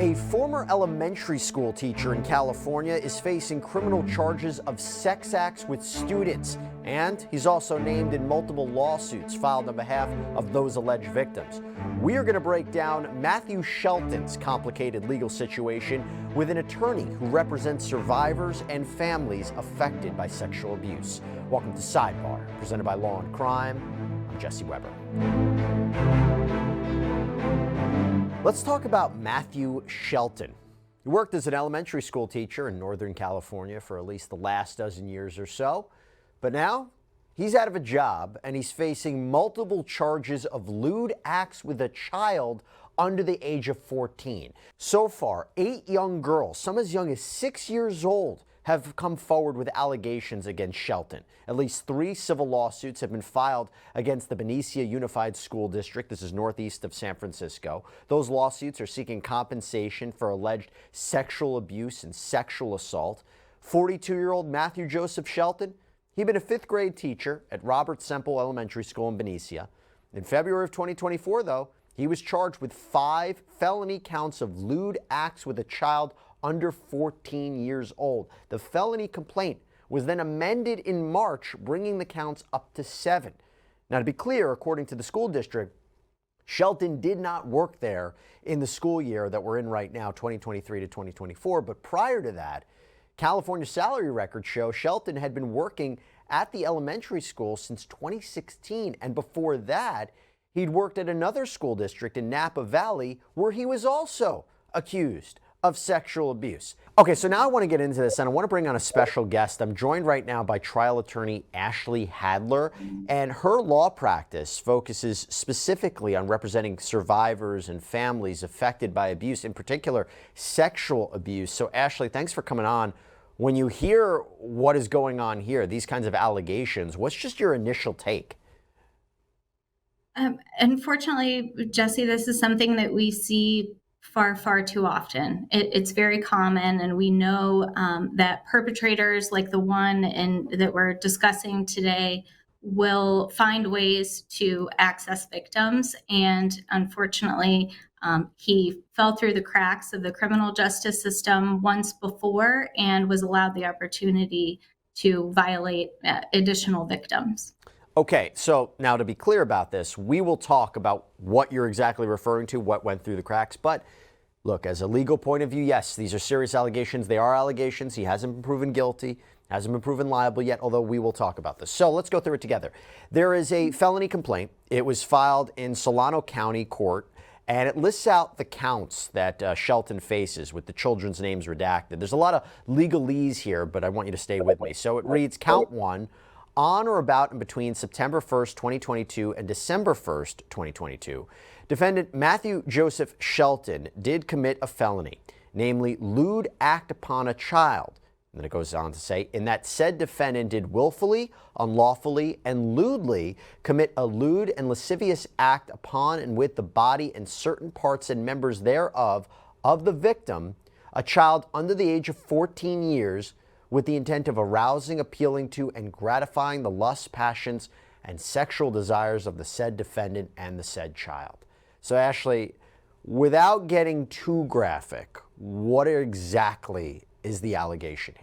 A former elementary school teacher in California is facing criminal charges of sex acts with students, and he's also named in multiple lawsuits filed on behalf of those alleged victims. We are going to break down Matthew Shelton's complicated legal situation with an attorney who represents survivors and families affected by sexual abuse. Welcome to Sidebar, presented by Law&Crime. I'm Jesse Weber. Let's talk about Matthew Shelton. He worked as an elementary school teacher in Northern California for at least the last dozen years or so. But now he's out of a job and he's facing multiple charges of lewd acts with a child under the age of 14. So far, 8 young girls, some as young as 6 years old, have come forward with allegations against Shelton. At least 3 civil lawsuits have been filed against the Benicia Unified School District. This is northeast of San Francisco. Those lawsuits are seeking compensation for alleged sexual abuse and sexual assault. 42-year-old Matthew Joseph Shelton, he'd been a 5th grade teacher at Robert Semple Elementary School in Benicia. In February of 2024, though, he was charged with 5 felony counts of lewd acts with a child under 14 years old. The felony complaint was then amended in March, bringing the counts up to 7. Now, to be clear, according to the school district, Shelton did not work there in the school year that we're in right now, 2023 to 2024. But prior to that, California salary records show Shelton had been working at the elementary school since 2016. And before that, he'd worked at another school district in Napa Valley where he was also accused of sexual abuse. Okay, so now I want to get into this, and I want to bring on a special guest. I'm joined right now by trial attorney Ashley Hadler, and her law practice focuses specifically on representing survivors and families affected by abuse, in particular sexual abuse. So Ashley, thanks for coming on. When you hear what is going on here, these kinds of allegations, what's just your initial take? Unfortunately, Jesse, this is something that we see far too often. It's very common, and we know that perpetrators like the one that we're discussing today will find ways to access victims. And unfortunately, he fell through the cracks of the criminal justice system once before and was allowed the opportunity to violate additional victims. Okay, so now to be clear about this, we will talk about what you're exactly referring to, what went through the cracks. But look, as a legal point of view, yes, these are serious allegations. They are allegations. He hasn't been proven guilty, hasn't been proven liable yet, although we will talk about this. So let's go through it together. There is a felony complaint. It was filed in Solano County Court, and it lists out the counts that Shelton faces with the children's names redacted. There's a lot of legalese here, but I want you to stay with me. So it reads, count 1. On or about and between September 1st, 2022 and December 1st, 2022, defendant Matthew Joseph Shelton did commit a felony, namely lewd act upon a child. And then it goes on to say, in that said defendant did willfully, unlawfully, and lewdly commit a lewd and lascivious act upon and with the body and certain parts and members thereof of the victim, a child under the age of 14 years, with the intent of arousing, appealing to, and gratifying the lusts, passions, and sexual desires of the said defendant and the said child. So Ashley, without getting too graphic, what exactly is the allegation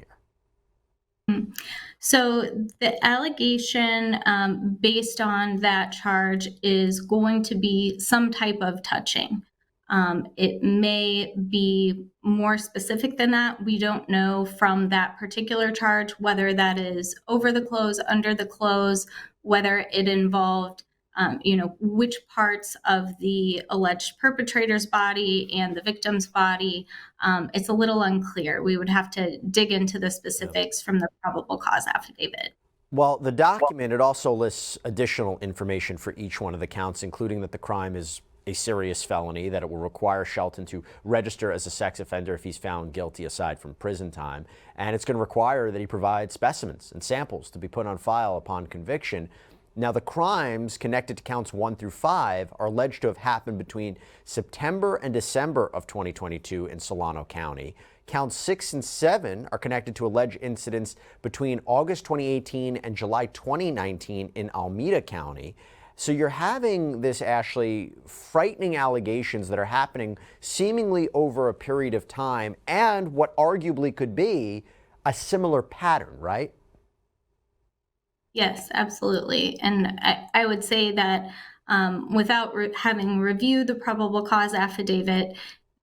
here? So the allegation based on that charge is going to be some type of touching. It may be more specific than that. We don't know from that particular charge whether that is over the clothes, under the clothes, whether it involved, which parts of the alleged perpetrator's body and the victim's body. It's a little unclear. We would have to dig into the specifics from the probable cause affidavit. Well, the document, it also lists additional information for each one of the counts, including that the crime is a serious felony, that it will require Shelton to register as a sex offender if he's found guilty aside from prison time. And it's going to require that he provide specimens and samples to be put on file upon conviction. Now, the crimes connected to counts 1 through 5 are alleged to have happened between September and December of 2022 in Solano County. Counts 6 and 7 are connected to alleged incidents between August 2018 and July 2019 in Alameda County. So you're having this, Ashley, frightening allegations that are happening seemingly over a period of time and what arguably could be a similar pattern, right? Yes, absolutely. And I would say that without having reviewed the probable cause affidavit,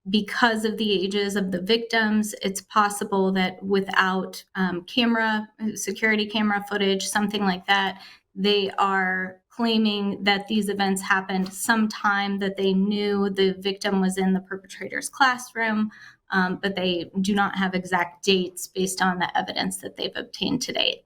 because of the ages of the victims, it's possible that without security camera footage, something like that, they are claiming that these events happened sometime that they knew the victim was in the perpetrator's classroom, but they do not have exact dates based on the evidence that they've obtained to date.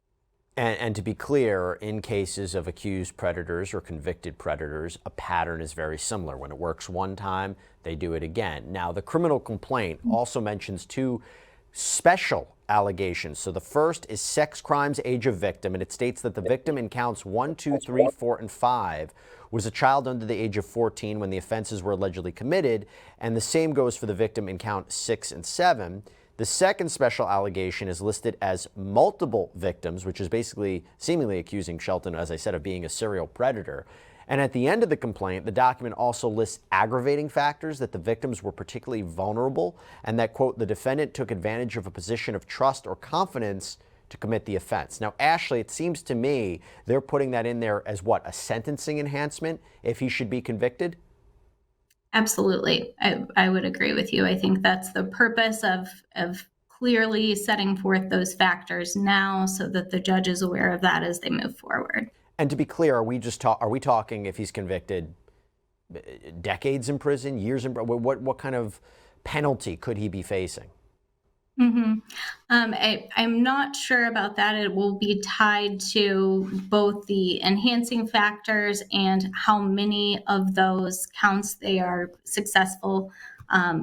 And to be clear, in cases of accused predators or convicted predators, a pattern is very similar. When it works one time, they do it again. Now, the criminal complaint also mentions two special allegations. So the first is sex crimes, age of victim, and it states that the victim in counts 1, 2, 3, 4, and 5 was a child under the age of 14 when the offenses were allegedly committed, and the same goes for the victim in count 6 and 7. The second special allegation is listed as multiple victims, which is basically seemingly accusing Shelton, as I said, of being a serial predator. And at the end of the complaint, the document also lists aggravating factors that the victims were particularly vulnerable and that, quote, the defendant took advantage of a position of trust or confidence to commit the offense. Now, Ashley, it seems to me they're putting that in there as what, a sentencing enhancement if he should be convicted? Absolutely. I would agree with you. I think that's the purpose of clearly setting forth those factors now so that the judge is aware of that as they move forward. And to be clear, are we talking, if he's convicted, decades in prison, years in prison? What kind of penalty could he be facing? Mm-hmm. I'm not sure about that. It will be tied to both the enhancing factors and how many of those counts they are successful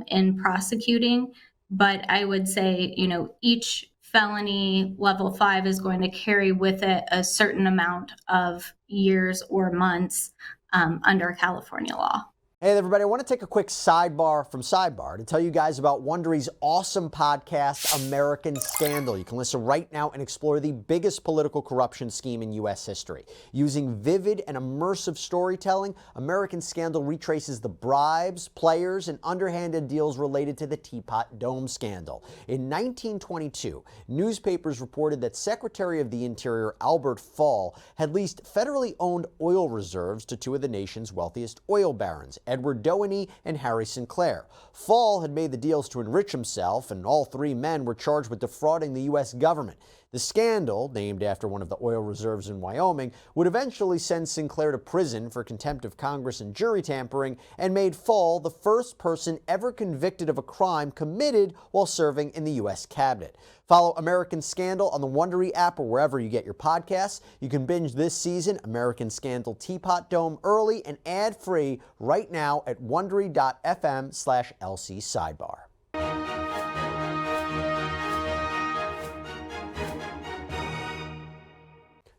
in prosecuting. But I would say, each felony level 5 is going to carry with it a certain amount of years or months under California law. Hey everybody, I want to take a quick sidebar from Sidebar to tell you guys about Wondery's awesome podcast, American Scandal. You can listen right now and explore the biggest political corruption scheme in U.S. history. Using vivid and immersive storytelling, American Scandal retraces the bribes, players, and underhanded deals related to the Teapot Dome scandal. In 1922, newspapers reported that Secretary of the Interior Albert Fall had leased federally owned oil reserves to two of the nation's wealthiest oil barons, Edward Deininger and Harry Sinclair. Fall had made the deals to enrich himself, and all three men were charged with defrauding the U.S. government. The scandal, named after one of the oil reserves in Wyoming, would eventually send Sinclair to prison for contempt of Congress and jury tampering, and made Fall the first person ever convicted of a crime committed while serving in the U.S. cabinet. Follow American Scandal on the Wondery app or wherever you get your podcasts. You can binge this season, American Scandal Teapot Dome, early and ad-free right now at wondery.fm/LC Sidebar.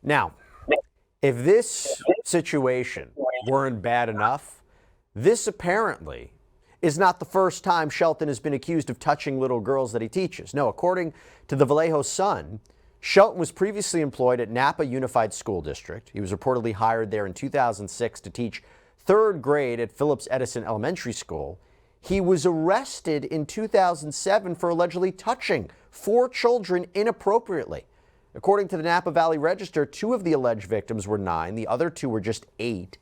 Now, if this situation weren't bad enough, this apparently is not the first time Shelton has been accused of touching little girls that he teaches. No, according to the Vallejo Sun, Shelton was previously employed at Napa Unified School District. He was reportedly hired there in 2006 to teach third grade at Phillips Edison Elementary School. He was arrested in 2007 for allegedly touching 4 children inappropriately. According to the Napa Valley Register, 2 of the alleged victims were 9. The other 2 were just 8.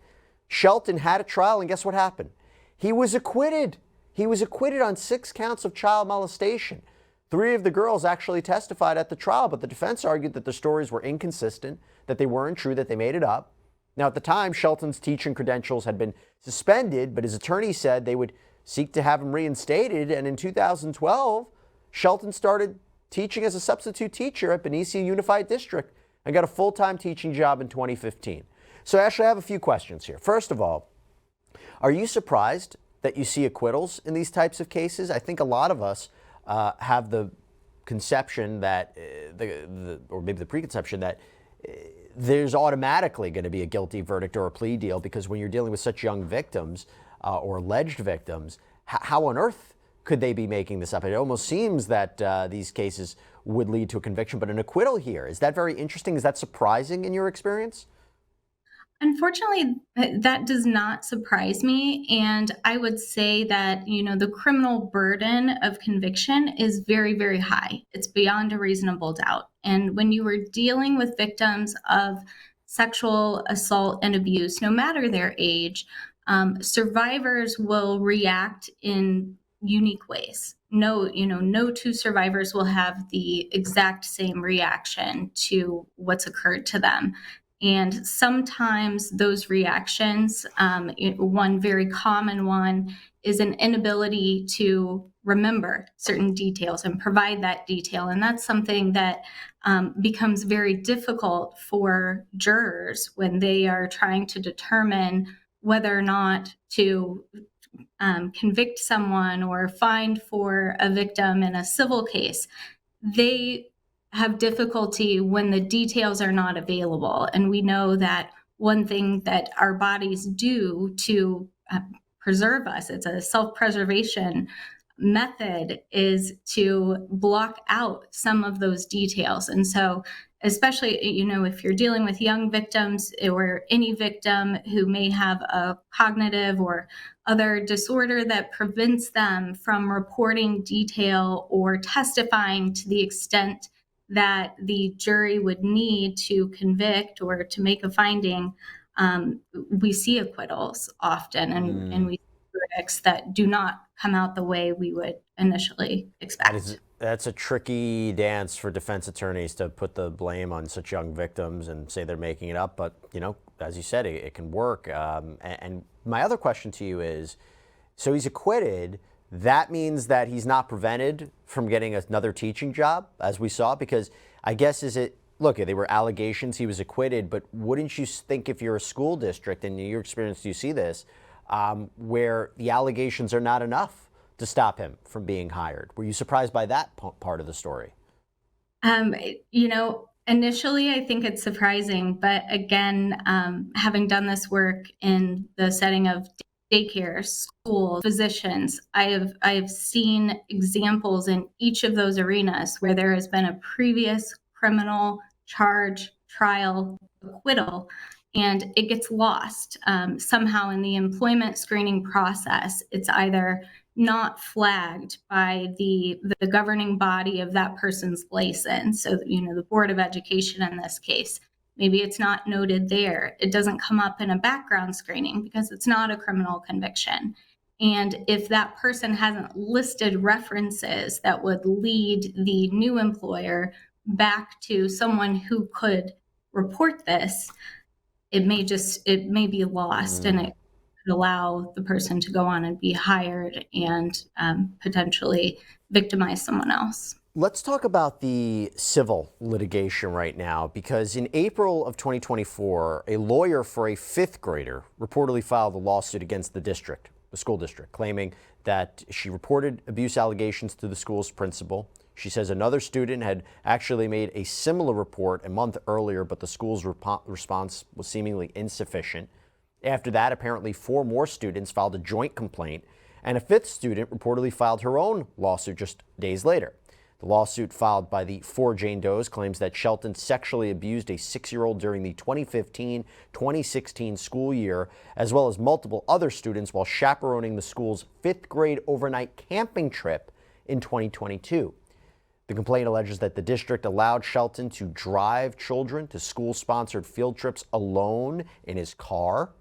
Shelton had a trial, and guess what happened? He was acquitted. He was acquitted on 6 counts of child molestation. 3 of the girls actually testified at the trial, but the defense argued that the stories were inconsistent, that they weren't true, that they made it up. Now, at the time, Shelton's teaching credentials had been suspended, but his attorney said they would seek to have him reinstated, and in 2012, Shelton started teaching as a substitute teacher at Benicia Unified District and got a full-time teaching job in 2015. So, Ashley, I have a few questions here. First of all, are you surprised that you see acquittals in these types of cases? I think a lot of us have the conception that, or maybe the preconception that there's automatically going to be a guilty verdict or a plea deal, because when you're dealing with such young victims or alleged victims, how on earth could they be making this up? It almost seems that these cases would lead to a conviction, but an acquittal here. Is that very interesting? Is that surprising in your experience? Unfortunately, that does not surprise me. And I would say that, the criminal burden of conviction is very, very high. It's beyond a reasonable doubt. And when you are dealing with victims of sexual assault and abuse, no matter their age, survivors will react in unique ways. No two survivors will have the exact same reaction to what's occurred to them. And sometimes those reactions, one very common one is an inability to remember certain details and provide that detail. And that's something that becomes very difficult for jurors when they are trying to determine whether or not to convict someone or find for a victim in a civil case. They have difficulty when the details are not available. And we know that one thing that our bodies do to preserve us, it's a self-preservation method, is to block out some of those details. And so, especially, if you're dealing with young victims or any victim who may have a cognitive or other disorder that prevents them from reporting detail or testifying to the extent that the jury would need to convict or to make a finding, we see acquittals often, and we see verdicts that do not come out the way we would initially expect. That's a tricky dance for defense attorneys to put the blame on such young victims and say they're making it up. But, as you said, it can work. And my other question to you is, so he's acquitted. That means that he's not prevented from getting another teaching job, as we saw, because I guess look, they were allegations, he was acquitted, but wouldn't you think if you're a school district, and in your experience, do you see this, where the allegations are not enough to stop him from being hired? Were you surprised by that part of the story? Initially, I think it's surprising, but again, having done this work in the setting of daycare, school, physicians, I have seen examples in each of those arenas where there has been a previous criminal charge, trial, acquittal, and it gets lost somehow in the employment screening process. It's either not flagged by the governing body of that person's license. So, the Board of Education in this case. Maybe it's not noted there. It doesn't come up in a background screening because it's not a criminal conviction. And if that person hasn't listed references that would lead the new employer back to someone who could report this, it may be lost, and it could allow the person to go on and be hired and potentially victimize someone else. Let's talk about the civil litigation right now, because in April of 2024, a lawyer for a fifth grader reportedly filed a lawsuit against the school district, claiming that she reported abuse allegations to the school's principal. She says another student had actually made a similar report a month earlier, but the school's response was seemingly insufficient. After that, apparently 4 more students filed a joint complaint, and a fifth student reportedly filed her own lawsuit just days later. The lawsuit filed by the 4 Jane Does claims that Shelton sexually abused a 6-year-old during the 2015-2016 school year, as well as multiple other students while chaperoning the school's 5th grade overnight camping trip in 2022. The complaint alleges that the district allowed Shelton to drive children to school-sponsored field trips alone in his car.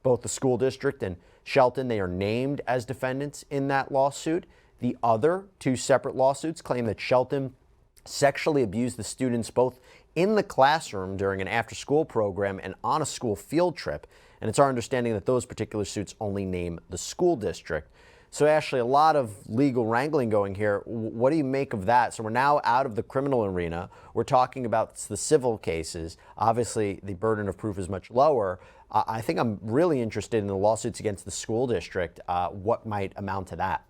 Both the school district and Shelton, they are named as defendants in that lawsuit. The other 2 separate lawsuits claim that Shelton sexually abused the students both in the classroom during an after-school program and on a school field trip. And it's our understanding that those particular suits only name the school district. So Ashley, a lot of legal wrangling going here. What do you make of that? So we're now out of the criminal arena. We're talking about the civil cases. Obviously, the burden of proof is much lower. I think I'm really interested in the lawsuits against the school district. What might amount to that?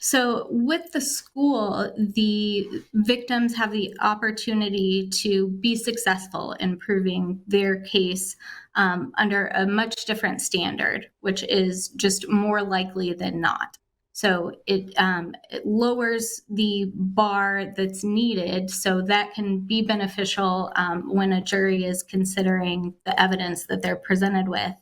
So with the school, the victims have the opportunity to be successful in proving their case under a much different standard, which is just more likely than not. So it lowers the bar that's needed, so that can be beneficial when a jury is considering the evidence that they're presented with.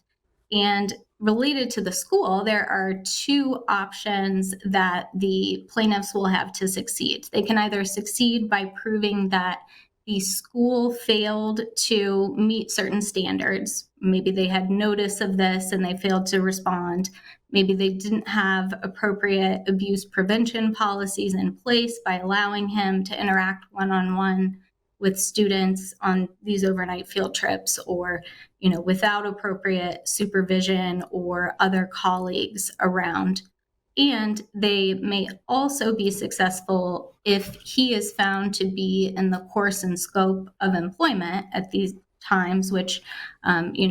And related to the school, there are two options that the plaintiffs will have to succeed. They can either succeed by proving that the school failed to meet certain standards. Maybe they had notice of this and they failed to respond. Maybe they didn't have appropriate abuse prevention policies in place by allowing him to interact one-on-one with students on these overnight field trips, or without appropriate supervision or other colleagues around. And they may also be successful if he is found to be in the course and scope of employment at these times, which,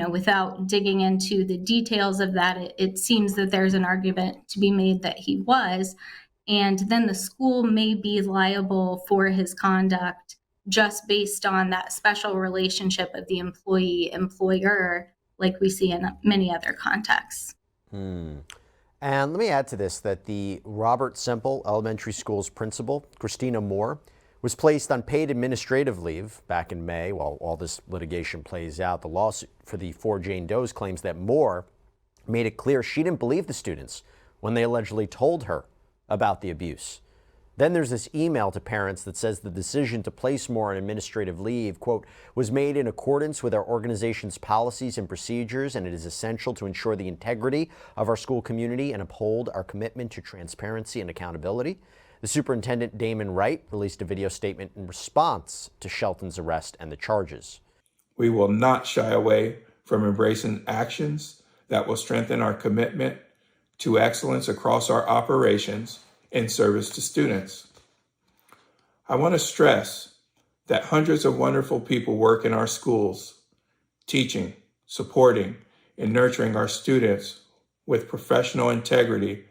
without digging into the details of that, it seems that there's an argument to be made that he was. And then the school may be liable for his conduct just based on that special relationship of the employee-employer, like we see in many other contexts. And let me add to this that the Robert Semple Elementary School's principal, Christina Moore, was placed on paid administrative leave back in May while all this litigation plays out. The lawsuit for the 4 Jane Does claims that Moore made it clear she didn't believe the students when they allegedly told her about the abuse. Then there's this email to parents that says the decision to place Moore on administrative leave, quote, was made in accordance with our organization's policies and procedures, and it is essential to ensure the integrity of our school community and uphold our commitment to transparency and accountability. The superintendent, Damon Wright, released a video statement in response to Shelton's arrest and the charges. We will not shy away from embracing actions that will strengthen our commitment to excellence across our operations in service to students. I want to stress that hundreds of wonderful people work in our schools, teaching, supporting, and nurturing our students with professional integrity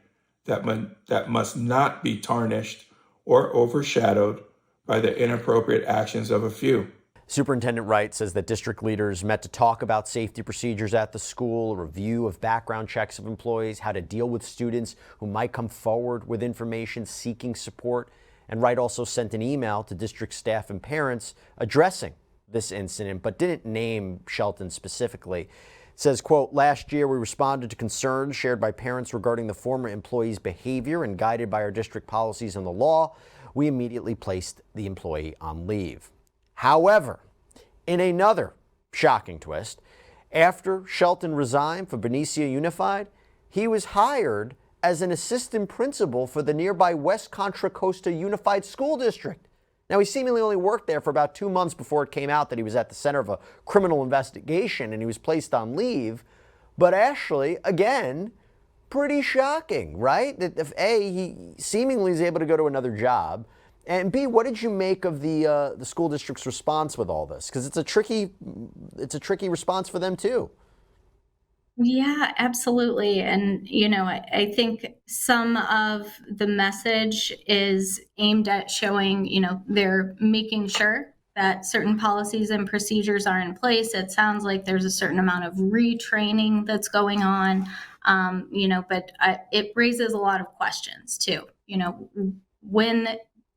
that must not be tarnished or overshadowed by the inappropriate actions of a few. Superintendent Wright says that district leaders met to talk about safety procedures at the school, a review of background checks of employees, how to deal with students who might come forward with information seeking support. And Wright also sent an email to district staff and parents addressing this incident, but didn't name Shelton specifically. It says, quote, last year we responded to concerns shared by parents regarding the former employee's behavior, and guided by our district policies and the law, we immediately placed the employee on leave. However, in another shocking twist, after Shelton resigned for Benicia Unified, he was hired as an assistant principal for the nearby West Contra Costa Unified School District. Now, he seemingly only worked there for about 2 months before it came out that he was at the center of a criminal investigation and he was placed on leave. But Ashley, again, pretty shocking, right? That if A, he seemingly is able to go to another job, and B, what did you make of the school district's response with all this? Because it's a tricky response for them too. Yeah, absolutely. And, I think some of the message is aimed at showing, they're making sure that certain policies and procedures are in place. It sounds like there's a certain amount of retraining that's going on, but it raises a lot of questions too. When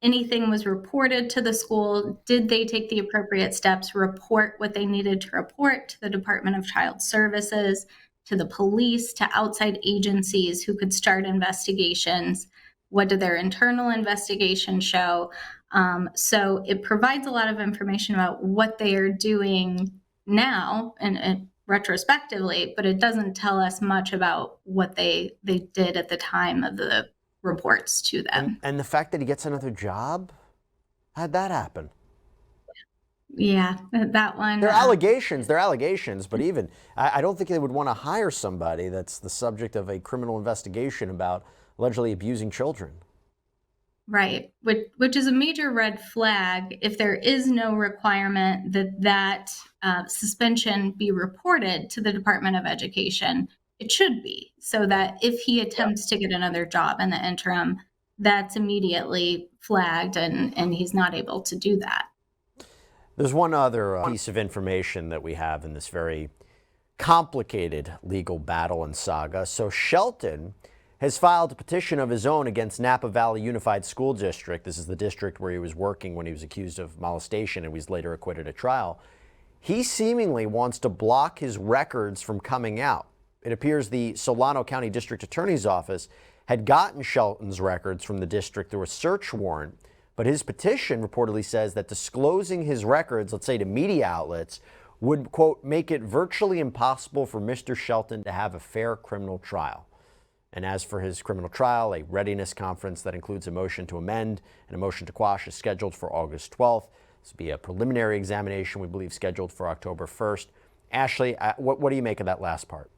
anything was reported to the school, did they take the appropriate steps, report what they needed to report to the Department of Child Services, to the police, to outside agencies who could start investigations? What did their internal investigation show? So it provides a lot of information about what they are doing now and retrospectively, but it doesn't tell us much about what they did at the time of the reports to them. And the fact that he gets another job? How'd that happen? Yeah, that one. They're allegations, but even, I don't think they would want to hire somebody that's the subject of a criminal investigation about allegedly abusing children. Right, which is a major red flag if there is no requirement that suspension be reported to the Department of Education. It should be, so that if he attempts to get another job in the interim, that's immediately flagged and he's not able to do that. There's one other piece of information that we have in this very complicated legal battle and saga. So Shelton has filed a petition of his own against Napa Valley Unified School District. This is the district where he was working when he was accused of molestation and was later acquitted at trial. He seemingly wants to block his records from coming out. It appears the Solano County District Attorney's Office had gotten Shelton's records from the district through a search warrant, but his petition reportedly says that disclosing his records, let's say to media outlets, would, quote, make it virtually impossible for Mr. Shelton to have a fair criminal trial. And as for his criminal trial, a readiness conference that includes a motion to amend and a motion to quash is scheduled for August 12th. This will be a preliminary examination, we believe, scheduled for October 1st. Ashley, what do you make of that last part?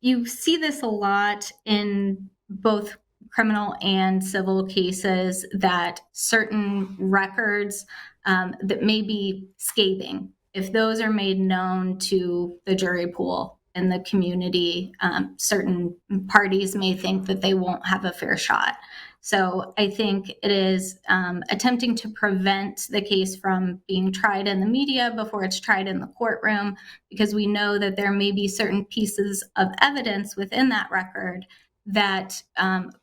You see this a lot in both criminal and civil cases, that certain records that may be scathing, if those are made known to the jury pool in the community, certain parties may think that they won't have a fair shot. So I think it is attempting to prevent the case from being tried in the media before it's tried in the courtroom, because we know that there may be certain pieces of evidence within that record that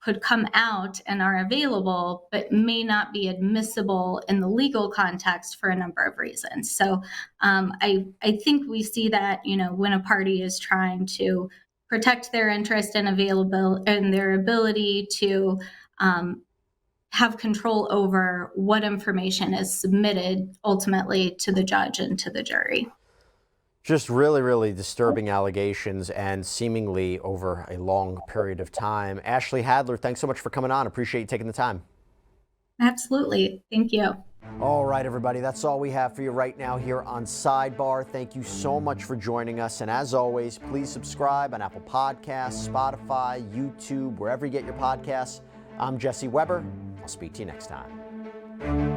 could come out and are available, but may not be admissible in the legal context for a number of reasons. So I think we see that, when a party is trying to protect their interest and their ability to have control over what information is submitted ultimately to the judge and to the jury. Just really, really disturbing allegations, and seemingly over a long period of time. Ashley Hadler, thanks so much for coming on. Appreciate you taking the time. Absolutely. Thank you. All right, everybody, that's all we have for you right now here on Sidebar. Thank you so much for joining us. And as always, please subscribe on Apple Podcasts, Spotify, YouTube, wherever you get your podcasts. I'm Jesse Weber. I'll speak to you next time.